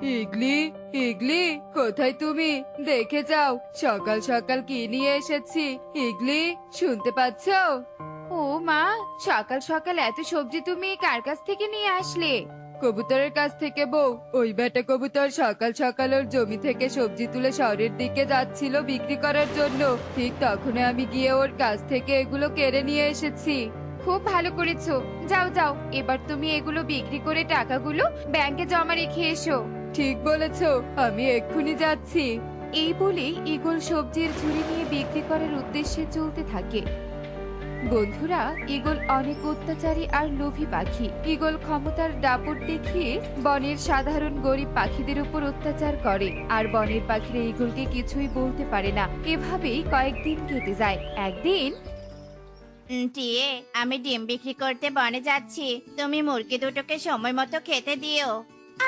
ইগলি, ইগলি, কোথায় তুমি? দেখে যাও, সকাল সকাল কি নিয়ে এসেছি। ইগলি, শুনতে পাচ্ছো? ও মা, সকাল সকাল এত সবজি তুমি কার কাছ থেকে নিয়ে আসলে? কবুতরের কাছ থেকে বউ। ওই বেটা কবুতর সকাল সকাল ওর জমি থেকে সবজি তুলে শহরের দিকে যাচ্ছিল বিক্রি করার জন্য। ঠিক তখনই আমি গিয়ে ওর কাছ থেকে এগুলো কেড়ে নিয়ে এসেছি। খুব ভালো করেছো। যাও যাও, এবার তুমি এগুলো বিক্রি করে টাকাগুলো ব্যাংকে জমা রেখে এসো। ঠিক বলেছো, আমি এক্ষুনি যাচ্ছি। এই বলে ঈগল সবজির ঝুড়ি নিয়ে বিক্রি করার উদ্দেশ্যে চলতে থাকে। বন্ধুরা, ঈগল অনেক অত্যাচারী আর লোভী পাখি। ঈগল ক্ষমতার দাপট দেখিয়ে বনের সাধারণ গরিব পাখিদের উপর অত্যাচার করে, আর বনের পাখিরা ঈগলকে কিছুই বলতে পারে না। এভাবেই কয়েকদিন কেটে যায়। একদিন, টিয়ে, আমি ডিম বিক্রি করতে বনে যাচ্ছি। তুমি মুরগি দুটোকে সময় মতো খেতে দিও।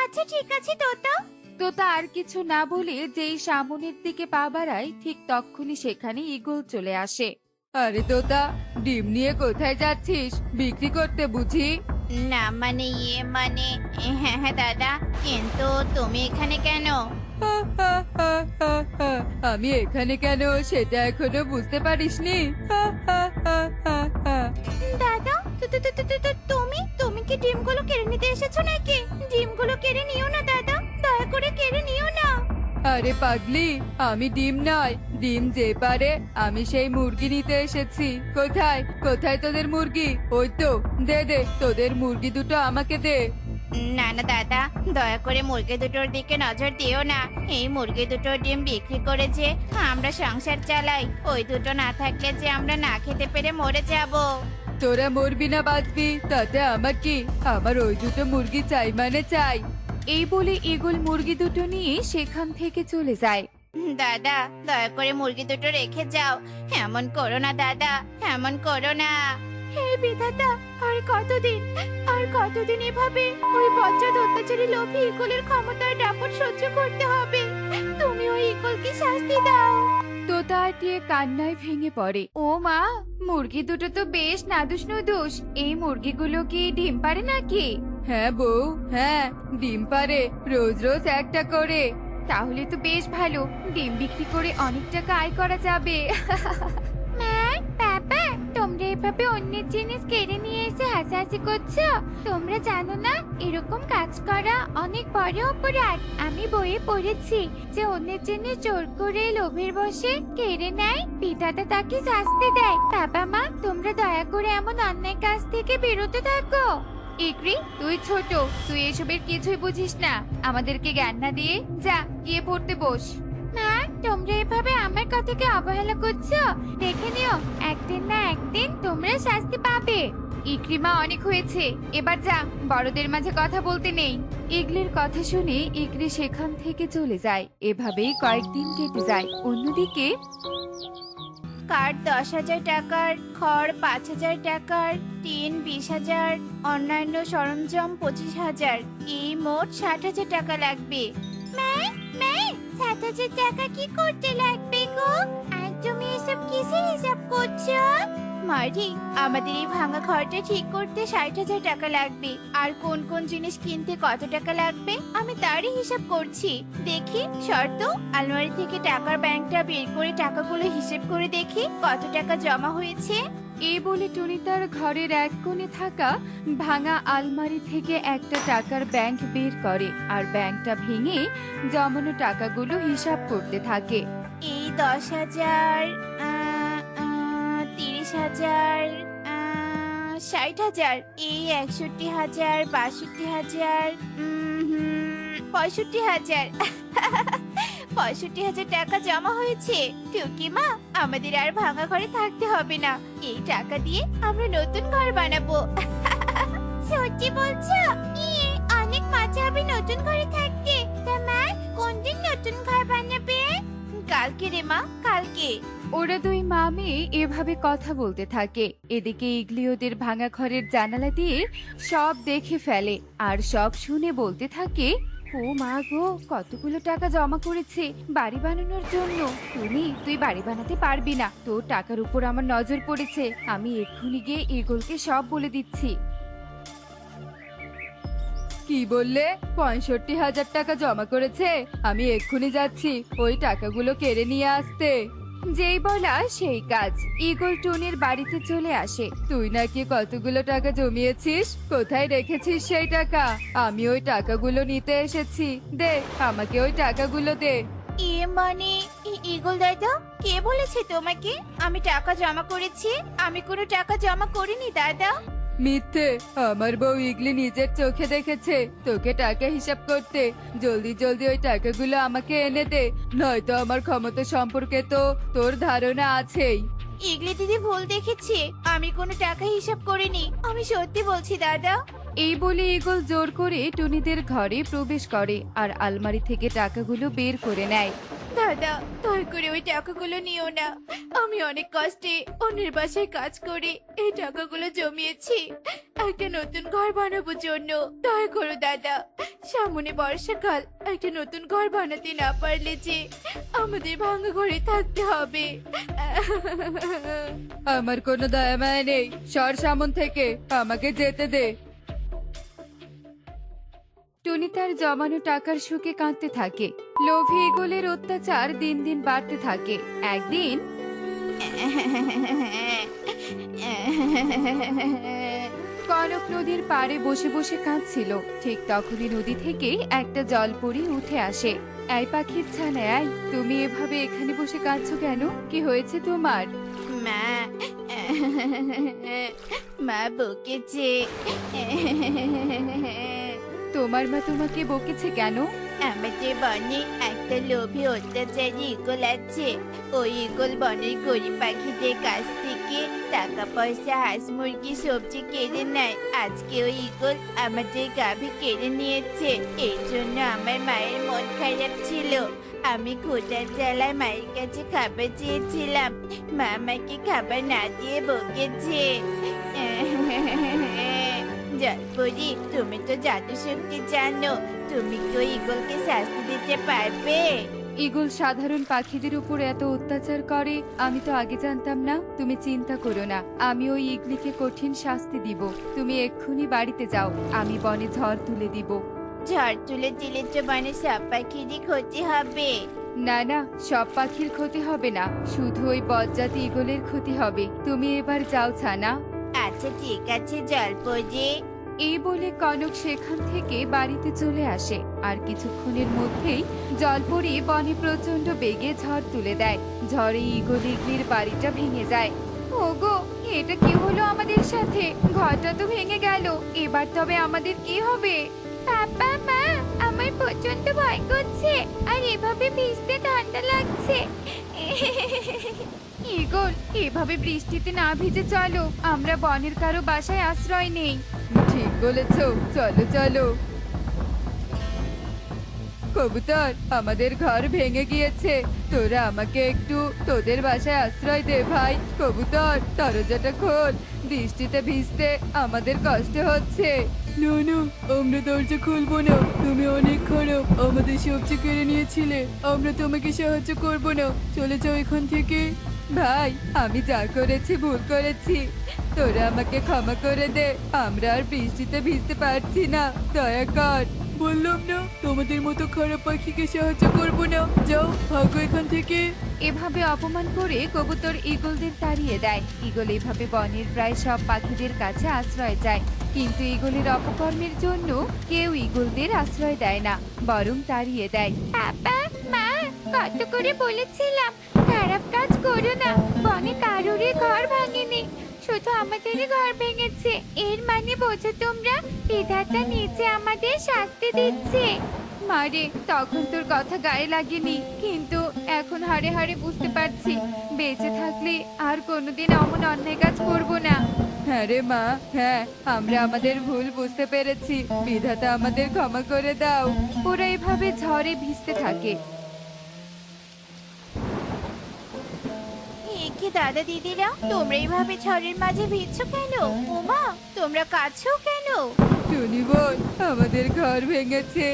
আচ্ছা ঠিক আছে তোতা। তোতা আর কিছু না বলে যেই সামনের দিকে পা বাড়ায়, ঠিক তক্ষুনি সেখানে ঈগল চলে আসে। আরে তোতা, ডিম নিয়ে কোথায় যাচ্ছিস? বিক্রি করতে বুঝি? না মানে মানে হ্যাঁ হ্যাঁ দাদা, কিন্তু তুমি এখানে কেন? হা, হা, হা, হা, হা। আমি এখানে কেন সেটা এখনো বুঝতে পারিসনি? হা, হা, হা, হা, হা। দাদা, তুমি তুমি কি ডিমগুলো কেড়ে নিতে এসেছো নাকি? ডিমগুলো কেড়ে নিও না দাদা, দয়া করে কেড়ে নিও না। আরে পাগলি, আমি ডিম নয়, ডিম যে পারে আমি সেই মুরগি নিতে এসেছি। কোথায় কোথায় তোদের মুরগি? ওই তো, দে দে, তোদের মুরগি দুটো আমাকে দে। না না দাদা, দয়া করে মুরগি দুটোর দিকে নজর দিও না। এই মুরগি দুটোর ডিম বিক্রি করে যে আমরা সংসার চালাই, ওই দুটো না থাকলে যে আমরা না খেতে পেরে মরে যাব। তোরা মরবি না বাঁচবি তাতে আমার কি? আমার ওই দুটো মুরগি চাই মানে চাই। এই বলে ঈগল মুরগি দুটো নিয়ে সেখান থেকে চলে যায়। দাদা, দয়া করে মুরগি দুটো রেখে যাও। এমন করো না দাদা, এমন করো না। হে বিধাতা, আর কতদিন এভাবে ওই বজ্জাত অত্যাচারী লোভী ইগলের ক্ষমতার দাপট সহ্য করতে হবে? তুমি ওই ইগলকে শাস্তি দাও। তোতা আর টিয়ে কান্নায় ভেঙে পড়ে। ও মা, মুরগি দুটো তো বেশ নাদুস নুদুস। এই মুরগিগুলো কি ডিম পারে নাকি? হ্যাঁ বউ, হ্যাঁ, ডিম পারে, রোজ রোজ একটা করে। তাহলে তো বেশ ভালো, ডিম বিক্রি করে অনেক টাকা আয় করা যাবে। মা, বাবা, তোমরা এভাবে অন্যের জিনিস কেড়ে নিয়ে এসে হাসাহাসি করছো? তোমরা জানো না এরকম কাজ করা অনেক বড় অপরাধ? আমি বইয়ে পড়েছি যে অন্যের জিনিস জোর করে লোভের বশে কেড়ে নেয়, বিধাতা তাকে শাস্তি দেয়। বাবা মা, তোমরা দয়া করে এমন অন্যায় কাজ থেকে বিরত থাকো। ইকরি, তুই ছোট, তুই এসবের কিছুই বুঝিস না। আমাদেরকে জ্ঞান না দিয়ে যা গিয়ে পড়তে বস। মা, তোমরা এভাবে আমার কথাকে অবহেলা করছো? দেখে নিও, একদিন না একদিন তোমরা শাস্তি পাবে। ইকরিমা, অনেক হয়েছে, এবার যা, বড়দের মাঝে কথা বলতে নেই। ইগলির কথা শুনে ইকরি সেখান থেকে চলে যায়। এভাবেই কয়েকদিন কেটে যায়। অন্যদিকে কাঠ 10,000 টাকার, খড় 5,000 টাকার, টিন 20,000, অন্যান্য সরঞ্জাম 25,000, এই মোট 60,000 টাকা লাগবে। 60,000 টাকা কি করতে লাগবে গো? আর তুমি এসব কিসের হিসাব করছো? মারি, আমাদের এই ভাঙা ঘরটা ঠিক করতে 60,000 টাকা লাগবে। আর কোন কোন জিনিস কিনতে কত টাকা লাগবে আমি তারই হিসাব করছি। দেখি শর্ত, আলমারি থেকে টাকার ব্যাংকটা বের করে টাকাগুলো হিসেব করে দেখি কত টাকা জমা হয়েছে। এই বলে টুনি তার ঘরের এক কোণে থাকা ভাঙা আলমারি থেকে একটা টাকার ব্যাংক বের করে আর ব্যাংকটা ভেঙে জমানো টাকাগুলো হিসাব করতে থাকে। এই 10,000, 30,000, 60,000, এই 61,000, 62,000, 65,000। 65,000 টাকা জমা হয়েছে। টুকি মা, আমাদের আর ভাঙা ঘরে থাকতে হবে না। এই টাকা দিয়ে আমরা নতুন ঘর বানাবো। সত্যি বলছো? অনেক মজা হবে নতুন ঘরে থাকতে। তা মা, কোন দিন নতুন ঘর বানাবে? কালকে রে মা, কালকে। ওরা দুই মা মেয়ে এভাবে কথা বলতে থাকে। এদিকে ইগলি ওদের ভাঙা ঘরের জানালা দিয়ে সব দেখে ফেলে আর সব শুনে বলতে থাকে, ও মা গো, কতগুলো টাকা জমা করেছে বাড়ি বানানোর জন্য। তুই বাড়ি বানাতে পারবি না, তোর টাকার উপর আমার নজর পড়েছে। আমি এক্ষুনি গিয়ে ইগলকে সব বলে দিচ্ছি। কি বললে? 65,000 টাকা জমা করেছে? আমি এক্ষুনি যাচ্ছি ওই টাকাগুলো কেড়ে নিয়ে আসতে। যেই বলা সেই কাজ, ঈগল টুনির বাড়িতে চলে আসে। তুই নাকি কতগুলো টাকা জমিয়েছিস, কোথায় রেখেছিস সেই টাকা? আমি ওই টাকাগুলো নিতে এসেছি, দে আমাকে ওই টাকাগুলো দে। মানে ইগল দাদা, কে বলেছে তোমাকে আমি টাকা জমা করেছি? আমি কোনো টাকা জমা করিনি দাদা। মিথ্যে, আমার বউ ইগলি নিজের চোখে দেখেছে তোকে টাকা হিসাব করতে। জলদি জলদি ওই টাকাগুলো আমাকে এনে দে, নয়তো আমার ক্ষমতা সম্পর্কে তো তোর ধারণা আছেই। ইগলি দিদি ভুল দেখেছে, আমি কোনো টাকা হিসাব করিনি, আমি সত্যি বলছি দাদা। এই বলে ঈগল জোর করে টুনিদের ঘরে প্রবেশ করে আর আলমারি থেকে টাকাগুলো বের করে নেয়। দাদা, দয়া করে ওই টাকাগুলো নিও না। আমি অনেক কষ্টে অন্যের বাসায় কাজ করে এই টাকাগুলো জমিয়েছি একটা নতুন ঘর বানানোর জন্য। দয়া করো দাদা, সামনে বর্ষাকাল, একটা নতুন ঘর বানাতে না পারলে যে আমাদের ভাঙা ঘরে থাকতে হবে। আমার কোনো দয়া মায়া নেই, সর সামন থেকে, আমাকে যেতে দে। টুনি তার জমানো টাকার সুখে কাঁদতে থাকে। লোভী ঈগলের অত্যাচার দিন দিন বাড়তে থাকে। একদিন কনক নদীর পাড়ে বসে বসে কাঁদছিল। ঠিক তখনই নদী থেকে একটা জলপরি উঠে আসে। এই পাখির ছানা, এই তুমি এভাবে এখানে বসে কাঁদছো কেন? কি হয়েছে তোমার? মা, মা বকেছে। তোমার মা তোমাকে বকেছে কেন? আমাদের বনে একটা লোভী অত্যাচারী ইগল আছে। ওই ইগল বনের গরিব পাখিদের কাছ থেকে টাকা পয়সা, হাঁস মুরগি, সবজি কেড়ে নেয়। আজকে ওই ইগল আমাদের গাভী কেড়ে নিয়েছে। এর জন্য আমার মায়ের মন খারাপ ছিল। আমি ক্ষুধার জ্বালায় মায়ের কাছে খাবার চেয়েছিলাম, মা আমাকে খাবার না দিয়ে বকেছে। জলপরি, তুমি তো জাদু শক্তি জানো, তুমি কি ওই ইগলকে শাস্তি দিতে পারবে? ঈগল সাধারণ পাখিদের উপর এত অত্যাচার করে আমি তো আগে জানতাম না। তুমি চিন্তা করো না, আমি ওই ইগলিকে কঠিন শাস্তি দিব। তুমি এক্ষুনি বাড়িতে যাও, আমি বনে ঝড় তুলে দিব। ঝড় তুলে দিলে তো বনে সব পাখিরই ক্ষতি হবে। না না, সব পাখির ক্ষতি হবে না, শুধু ওই বজ্জাতি ঈগলের ক্ষতি হবে। তুমি এবার যাও ছানা। আচ্ছা ঠিক আছে জলপরি। এই বলে কনক সেখান থেকে বাড়িতে চলে আসে। আর কিছুক্ষণের মধ্যেই জলপরি বনে প্রচন্ড বেগে ঝড় তুলে দেয়। ঝড়ে ঈগল ইগলির বাড়িটা ভেঙে যায়। ওগো, এটা কি হলো আমাদের সাথে? ঘরটা তো ভেঙে গেল, এবার তবে আমাদের কি হবে? বাবা মা, আমার প্রচন্ড ভয় করছে, আর এভাবে ভিজতে ঠান্ডা লাগছে। ঈগল, এভাবে বৃষ্টিতে না ভিজে চলো, আমরা বনের কারো বাসায় আশ্রয় নেই। ঠিক বলেছো, চলো চলো। কবুতর, আমাদের ঘর ভেঙে গিয়েছে, তোরা আমাকে একটু তোদের বাসায় আশ্রয় দে ভাই। কবুতর, দরজাটা খোল, বৃষ্টিতে ভিজতে আমাদের কষ্ট হচ্ছে। না না, আমরা দরজা খুলবো না, তুমি অনেক খারাপ, আমাদের সবজি কেড়ে নিয়েছিলে, আমরা তোমাকে সাহায্য করব না, চলে যাও এখান থেকে। ভাই, আমি যা করেছি ভুল করেছি, তোরা আমাকে ক্ষমা করে দে, আমরা আর বৃষ্টিতে ভিজতে পারছি না, দয়া কর। বললাম না তোমাদের মতো খারাপ পাখিকে সাহায্য করব না, যাও ভাগো এখান থেকে। এভাবে অপমান করে কবুতর ঈগলদের তাড়িয়ে দেয়। ঈগল এভাবে বনের প্রায় সব পাখিদের কাছে আশ্রয় যায়, কিন্তু ঈগলের অপকর্মের জন্য কেউ ঈগলদের আশ্রয় দেয় না, বরং তাড়িয়ে দেয়। বাবা মা, কত করে বলেছিলাম খারাপ কাজ করো না, বনে কারোরই ঘর ভাঙেনি, শুধু আমাদেরই ঘর ভেঙেছে। এর মানে বোঝো তোমরা, বিধাতা নিচে আমাদের শাস্তি দিচ্ছে। মারে, তখন তোর কথা গায়ে লাগেনি, কিন্তু এখন হাড়ে হাড়ে বুঝতে পারছি, বেঁচে থাকলে আর কোনোদিন এমন অন্যায় কাজ করব না। হ্যাঁ রে মা, হ্যাঁ, আমরা আমাদের ভুল বুঝতে পেরেছি, বিধাতা আমাদের ক্ষমা করে দাও। ওরা এভাবে ঝড়ে ভিজতে থাকে। কি দাদা দিদিরা, তোমরা এইভাবে ঝড়ের মাঝে ভিজছো কেন? ওমা, তোমরা কাঁদছো কেন? টুনি বোন, আমাদের ঘর ভেঙেছে,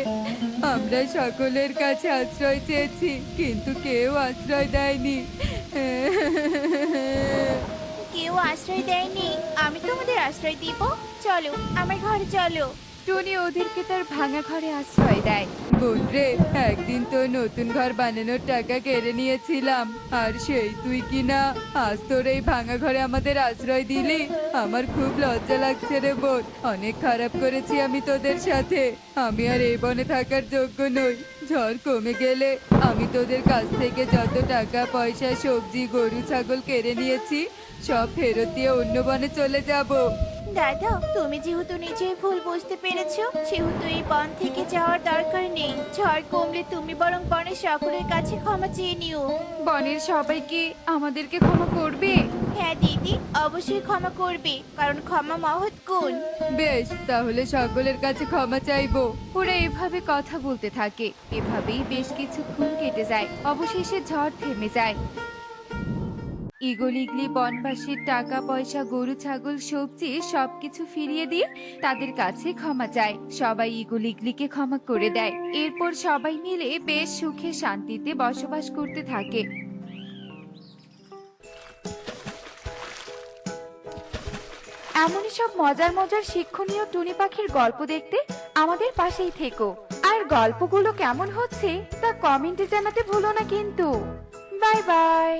আমরা সকলের কাছে আশ্রয় চেয়েছি, কিন্তু কেউ আশ্রয় দেয়নি। কেউ আশ্রয় দেয়নি? আমি তোমাদের আশ্রয় দিব, চলো আমার ঘরে চলো। টনি ওদেরকে তার ভাঙা ঘরে আশ্রয় দেয়। বোন রে, একদিন তো নতুন ঘর বানানোর টাকা কেড়ে নিয়েছিলাম, আর সেই তুই কিনা আজ তোর এই ভাঙা ঘরে আমাদের আশ্রয় দিলি। আমার খুব লজ্জা লাগছে রে বোন, অনেক খারাপ করেছি আমি তোদের সাথে। আমি আর এই বনে থাকার যোগ্য নই। ঝড় কমে গেলে আমি তোদের কাছ থেকে যত টাকা পয়সা সবজি গরু ছাগল কেড়ে নিয়েছি সব ফেরত দিয়ে অন্য বনে চলে যাব। দাদা, তুমি যেহেতু নিজেই ভুল বুঝতে পেরেছো, সেহেতু এই বন থেকে যাওয়ার দরকার নেই। ঝড় কমলে তুমি বরং বনের সকলের কাছে ক্ষমা চেয়ে নিও। বনের সবাই কি আমাদেরকে ক্ষমা করবে? হ্যাঁ দিদি, অবশ্যই ক্ষমা করবে, কারণ ক্ষমা মহৎ গুণ। বেশ, তাহলে সকলের কাছে ক্ষমা চাইবো। ওরা এভাবে কথা বলতে থাকে। এভাবেই বেশ কিছুক্ষণ কেটে যায়। অবশেষে ঝড় থেমে যায়। ঈগল ইগলি বনবাসীর টাকা পয়সা গরু ছাগল সবজি সবকিছু ফিরিয়ে দিয়ে তাদের কাছে ক্ষমা চায়। সবাই ঈগল ইগলিকে ক্ষমা করে দেয়। এরপর সবাই মিলে বেশ সুখে শান্তিতে বসবাস করতে থাকে। এমনই সব মজার মজার শিক্ষণীয় টুনি পাখির গল্প দেখতে আমাদের পাশেই থেকো। আর গল্পগুলো কেমন হচ্ছে তা কমেন্টে জানাতে ভুলো না কিন্তু। Bye bye.